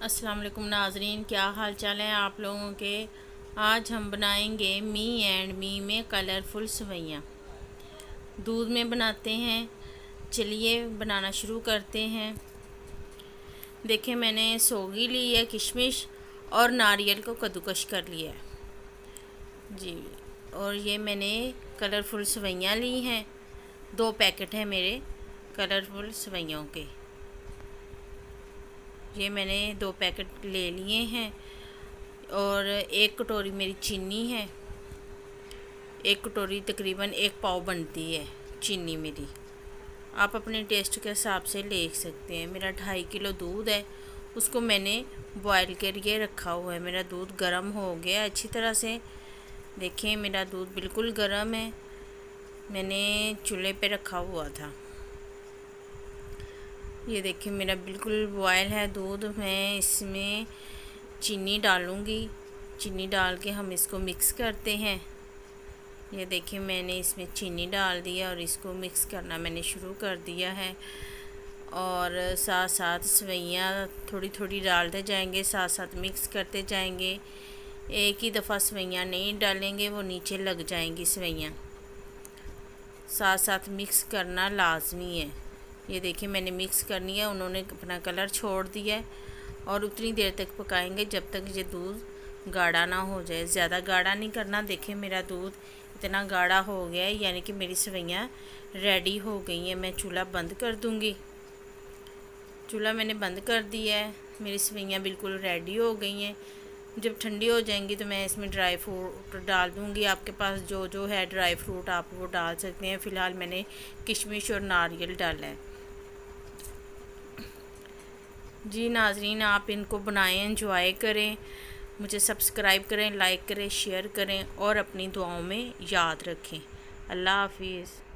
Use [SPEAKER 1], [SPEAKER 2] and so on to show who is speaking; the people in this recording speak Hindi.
[SPEAKER 1] अस्सलाम वालेकुम नाजरीन, क्या हाल चाल है आप लोगों के। आज हम बनाएंगे मी एंड मी में कलरफुल सेवइयाँ। दूध में बनाते हैं। चलिए बनाना शुरू करते हैं। देखिए मैंने सोगी ली है, किशमिश और नारियल को कद्दूकश कर लिया है जी। और ये मैंने कलरफुल सेवइयाँ ली हैं। 2 पैकेट हैं मेरे कलरफुल सेवइयों के। ये मैंने 2 पैकेट ले लिए हैं। और 1 कटोरी मेरी चीनी है। 1 कटोरी तकरीबन 1 पाव बनती है चीनी मेरी। आप अपने टेस्ट के हिसाब से ले सकते हैं। मेरा 2.5 किलो दूध है, उसको मैंने बॉयल करके रखा हुआ है। मेरा दूध गर्म हो गया अच्छी तरह से। देखिए मेरा दूध बिल्कुल गर्म है, मैंने चूल्हे पे रखा हुआ था। ये देखिए मेरा बिल्कुल बॉयल है दूध। मैं इसमें चीनी डालूँगी। चीनी डाल के हम इसको मिक्स करते हैं। ये देखिए मैंने इसमें चीनी डाल दिया और इसको मिक्स करना मैंने शुरू कर दिया है। और साथ साथ सेवइयाँ थोड़ी थोड़ी डालते जाएंगे, साथ साथ मिक्स करते जाएंगे। एक ही दफ़ा सेवइयाँ नहीं डालेंगे, वो नीचे लग जाएंगी सेवइयाँ। साथ साथ मिक्स करना लाजमी है। ये देखिए मैंने मिक्स करनी है। उन्होंने अपना कलर छोड़ दिया है और उतनी देर तक पकाएंगे जब तक ये दूध गाढ़ा ना हो जाए। ज़्यादा गाढ़ा नहीं करना। देखिए मेरा दूध इतना गाढ़ा हो गया है, यानी कि मेरी सेवइयाँ रेडी हो गई हैं। मैं चूल्हा बंद कर दूँगी। चूल्हा मैंने बंद कर दिया है। मेरी सेवइयाँ बिल्कुल रेडी हो गई हैं। जब ठंडी हो जाएंगी तो मैं इसमें ड्राई फ्रूट डाल दूँगी। आपके पास जो जो है ड्राई फ्रूट आप वो डाल सकते हैं। फ़िलहाल मैंने किशमिश और नारियल डाला है जी। नाजरीन आप इनको बनाएं, एंजॉय करें। मुझे सब्सक्राइब करें, लाइक करें, शेयर करें और अपनी दुआओं में याद रखें। अल्लाह हाफिज़।